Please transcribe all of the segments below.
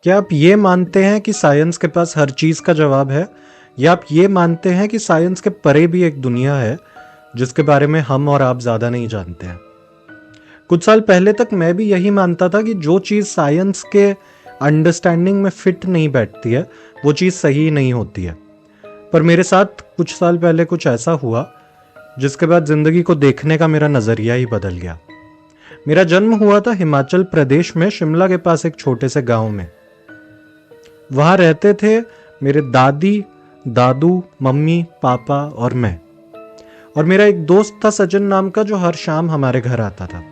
क्या आप ये मानते हैं कि साइंस के पास हर चीज का जवाब है, या आप ये मानते हैं कि साइंस के परे भी एक दुनिया है जिसके बारे में हम और आप ज्यादा नहीं जानते हैं? कुछ साल पहले तक मैं भी यही मानता था कि जो चीज साइंस के अंडरस्टैंडिंग में फिट नहीं बैठती है वो चीज सही नहीं होती है। पर मेरे साथ कुछ साल पहले कुछ ऐसा हुआ जिसके बाद जिंदगी को देखने का मेरा नजरिया ही बदल गया। मेरा जन्म हुआ था हिमाचल प्रदेश में, शिमला के पास एक छोटे से गांव में। वहां रहते थे मेरे दादी, दादू, मम्मी, पापा और मैं। और मेरा एक दोस्त था सचिन नाम का, जो हर शाम हमारे घर आता था।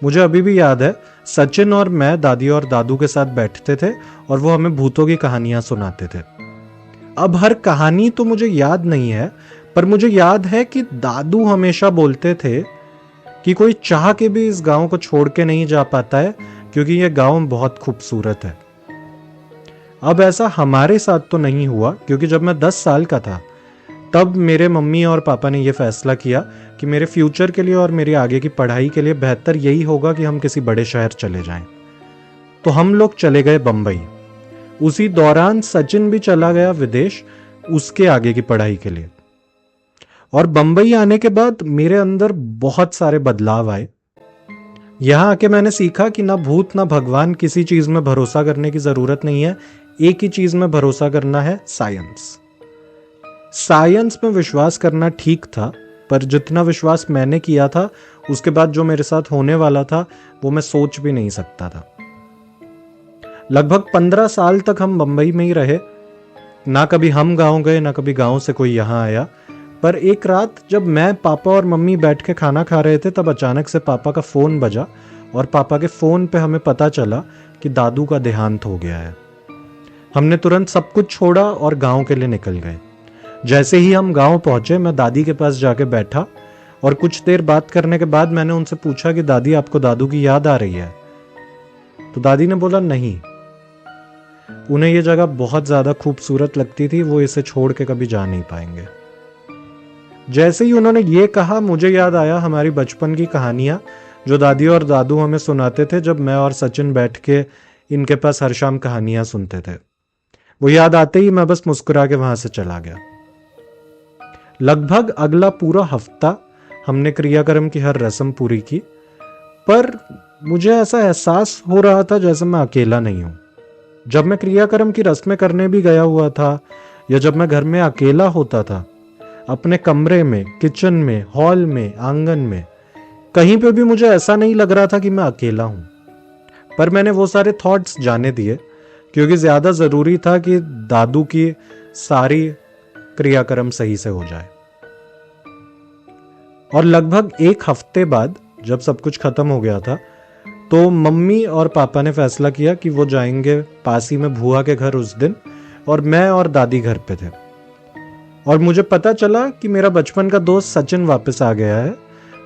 मुझे अभी भी याद है, सचिन और मैं दादी और दादू के साथ बैठते थे और वो हमें भूतों की कहानियां सुनाते थे। अब हर कहानी तो मुझे याद नहीं है, पर मुझे याद है कि दादू हमेशा बोलते थे कि कोई चाह के भी इस गांव को छोड़ के नहीं जा पाता है, क्योंकि यह गांव बहुत खूबसूरत है। अब ऐसा हमारे साथ तो नहीं हुआ, क्योंकि जब मैं 10 साल का था तब मेरे मम्मी और पापा ने यह फैसला किया कि मेरे फ्यूचर के लिए और मेरी आगे की पढ़ाई के लिए बेहतर यही होगा कि हम किसी बड़े शहर चले जाएं। तो हम लोग चले गए बंबई। उसी दौरान सचिन भी चला गया विदेश उसके आगे की पढ़ाई के लिए। और बंबई आने के बाद मेरे अंदर बहुत सारे बदलाव आए। यहां आके मैंने सीखा कि ना भूत ना भगवान, किसी चीज में भरोसा करने की जरूरत नहीं है। एक ही चीज में भरोसा करना है, साइंस। साइंस में विश्वास करना ठीक था, पर जितना विश्वास मैंने किया था उसके बाद जो मेरे साथ होने वाला था वो मैं सोच भी नहीं सकता था। लगभग 15 साल तक हम बंबई में ही रहे। ना कभी हम गांव गए, ना कभी गांव से कोई यहां आया। पर एक रात जब मैं, पापा और मम्मी बैठ के खाना खा रहे थे, तब अचानक से पापा का फोन बजा और पापा के फोन पे हमें पता चला कि दादू का देहांत हो गया है। हमने तुरंत सब कुछ छोड़ा और गांव के लिए निकल गए। जैसे ही हम गांव पहुंचे, मैं दादी के पास जाके बैठा और कुछ देर बात करने के बाद मैंने उनसे पूछा कि दादी, आपको दादू की याद आ रही है? तो दादी ने बोला नहीं, उन्हें यह जगह बहुत ज्यादा खूबसूरत लगती थी, वो इसे छोड़ के कभी जा नहीं पाएंगे। जैसे ही उन्होंने ये कहा, मुझे याद आया हमारी बचपन की कहानियां जो दादी और दादू हमें सुनाते थे जब मैं और सचिन बैठ के इनके पास हर शाम कहानियां सुनते थे। वो याद आते ही मैं बस मुस्कुरा के वहां से चला गया। लगभग अगला पूरा हफ्ता हमने क्रियाक्रम की हर रस्म पूरी की, पर मुझे ऐसा एहसास हो रहा था जैसे मैं अकेला नहीं हूं। जब मैं क्रियाक्रम की रस्में करने भी गया हुआ था, या जब मैं घर में अकेला होता था, अपने कमरे में, किचन में, हॉल में, आंगन में, कहीं पे भी मुझे ऐसा नहीं लग रहा था कि मैं अकेला हूं। पर मैंने वो सारे थॉट्स जाने दिए, क्योंकि ज्यादा जरूरी था कि दादू की सारी क्रियाक्रम सही से हो जाए। और लगभग एक हफ्ते बाद जब सब कुछ खत्म हो गया था, तो मम्मी और पापा ने फैसला किया कि वो जाएंगे पास ही में भूआ के घर उस दिन, और मैं और दादी घर पे थे। और मुझे पता चला कि मेरा बचपन का दोस्त सचिन वापस आ गया है।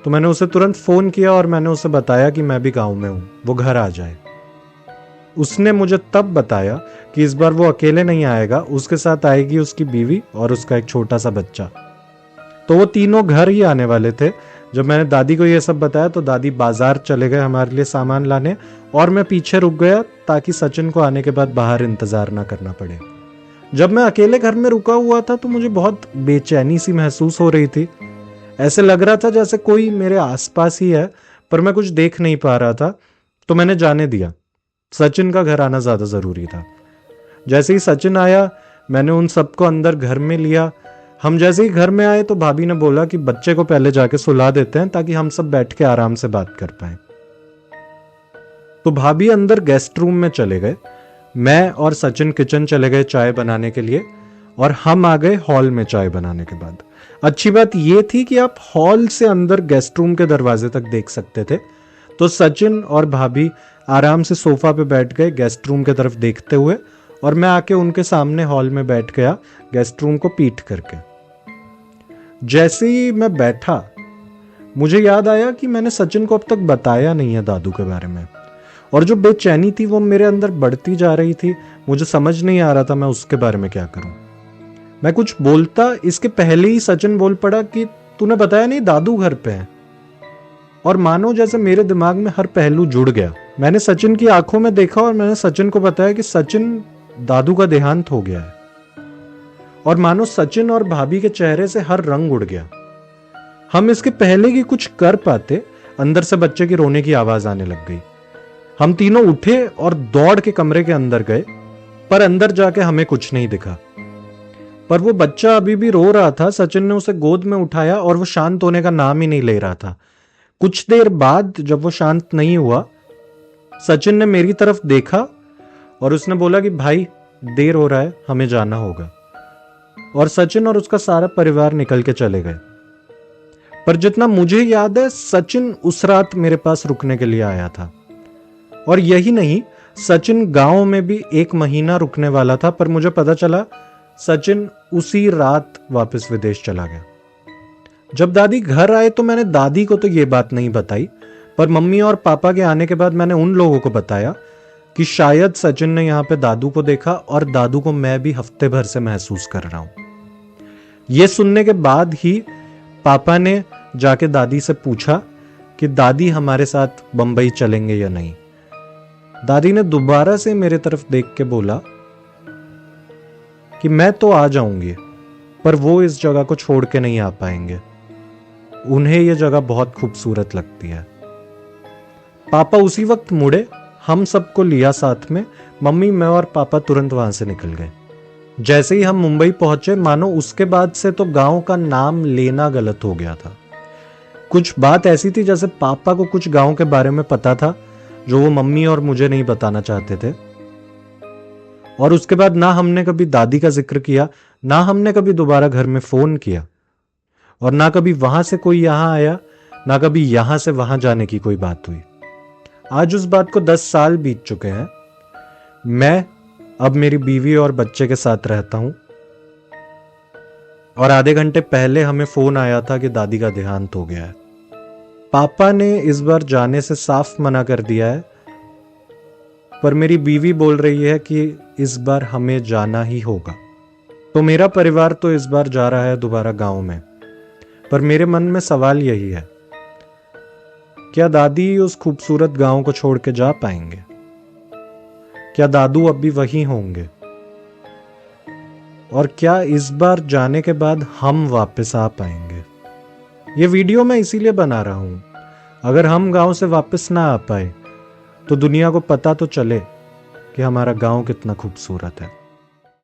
तो मैंने उसे तुरंत फोन किया और मैंने उसे बताया कि मैं भी गांव में हूं, वो घर आ जाए। उसने मुझे तब बताया कि इस बार वो अकेले नहीं आएगा, उसके साथ आएगी उसकी बीवी और उसका एक छोटा सा बच्चा। तो वो तीनों घर ही आने वाले थे। जब मैंने दादी को ये सब बताया तो दादी बाजार चले गए हमारे लिए सामान लाने, और मैं पीछे रुक गया ताकि सचिन को आने के बाद बाहर इंतजार ना करना पड़े। जब मैं अकेले घर में रुका हुआ था तो मुझे बहुत बेचैनी सी महसूस हो रही थी। ऐसे लग रहा था जैसे कोई मेरे आसपास ही है, पर मैं कुछ देख नहीं पा रहा था। तो मैंने जाने दिया, सचिन का घर आना ज्यादा जरूरी था। जैसे ही सचिन आया, मैंने उन सबको अंदर घर में लिया। हम जैसे ही घर में आए तो भाभी ने बोला कि बच्चे को पहले जाके सुला देते हैं ताकि हम सब बैठ के आराम से बात कर पाए। तो भाभी अंदर गेस्ट रूम में चले गए, मैं और सचिन किचन चले गए चाय बनाने के लिए, और हम आ गए हॉल में चाय बनाने के बाद। अच्छी बात यह थी कि आप हॉल से अंदर गेस्ट रूम के दरवाजे तक देख सकते थे। तो सचिन और भाभी आराम से सोफा पे बैठ गए गेस्ट रूम की तरफ देखते हुए, और मैं आके उनके सामने हॉल में बैठ गया गेस्ट रूम को पीठ करके। जैसे ही मैं बैठा, मुझे याद आया कि मैंने सचिन को अब तक बताया नहीं है दादू के बारे में, और जो बेचैनी थी वो मेरे अंदर बढ़ती जा रही थी। मुझे समझ नहीं आ रहा था मैं उसके बारे में क्या करूं। मैं कुछ बोलता इसके पहले ही सचिन बोल पड़ा कि तूने बताया नहीं दादू घर पे है। और मानो जैसे मेरे दिमाग में हर पहलू जुड़ गया। मैंने सचिन की आंखों में देखा और मैंने सचिन को बताया कि सचिन, दादू का देहांत हो गया है। और मानो सचिन और भाभी के चेहरे से हर रंग उड़ गया। हम इसके पहले कि कुछ कर पाते, अंदर से बच्चे की रोने की आवाज आने लग गई। हम तीनों उठे और दौड़ के कमरे के अंदर गए, पर अंदर जाके हमें कुछ नहीं दिखा। पर वो बच्चा अभी भी रो रहा था। सचिन ने उसे गोद में उठाया और वो शांत होने का नाम ही नहीं ले रहा था। कुछ देर बाद जब वो शांत नहीं हुआ, सचिन ने मेरी तरफ देखा और उसने बोला कि भाई, देर हो रहा है, हमें जाना होगा। और सचिन और उसका सारा परिवार निकल के चले गए। पर जितना मुझे याद है, सचिन उस रात मेरे पास रुकने के लिए आया था। और यही नहीं, सचिन गांव में भी 1 महीना रुकने वाला था, पर मुझे पता चला सचिन उसी रात वापस विदेश चला गया। जब दादी घर आए तो मैंने दादी को तो ये बात नहीं बताई, पर मम्मी और पापा के आने के बाद मैंने उन लोगों को बताया कि शायद सचिन ने यहां पे दादू को देखा और दादू को मैं भी हफ्ते भर से महसूस कर रहा हूं। यह सुनने के बाद ही पापा ने जाके दादी से पूछा कि दादी हमारे साथ बंबई चलेंगे या नहीं। दादी ने दोबारा से मेरे तरफ देख के बोला कि मैं तो आ जाऊंगी, पर वो इस जगह को छोड़ के नहीं आ पाएंगे। उन्हें यह जगह बहुत खूबसूरत लगती है। पापा उसी वक्त मुड़े, हम सबको लिया साथ में। मम्मी, मैं और पापा तुरंत वहां से निकल गए। जैसे ही हम मुंबई पहुंचे, मानो उसके बाद से तो गांव का नाम लेना गलत हो गया था। कुछ बात ऐसी थी जैसे पापा को कुछ गांव के बारे में पता था जो वो मम्मी और मुझे नहीं बताना चाहते थे। और उसके बाद ना हमने कभी दादी का जिक्र किया, ना हमने कभी दोबारा घर में फोन किया, और ना कभी वहां से कोई यहां आया, ना कभी यहां से वहां जाने की कोई बात हुई। आज उस बात को 10 साल बीत चुके हैं। मैं अब मेरी बीवी और बच्चे के साथ रहता हूं, और आधे घंटे पहले हमें फोन आया था कि दादी का देहांत हो गया है। पापा ने इस बार जाने से साफ मना कर दिया है, पर मेरी बीवी बोल रही है कि इस बार हमें जाना ही होगा। तो मेरा परिवार तो इस बार जा रहा है दोबारा गांव में, पर मेरे मन में सवाल यही है, क्या दादी उस खूबसूरत गांव को छोड़ के जा पाएंगे? क्या दादू अब भी वहीं होंगे? और क्या इस बार जाने के बाद हम वापस आ पाएंगे? ये वीडियो मैं इसीलिए बना रहा हूं, अगर हम गांव से वापस ना आ पाए तो दुनिया को पता तो चले कि हमारा गांव कितना खूबसूरत है।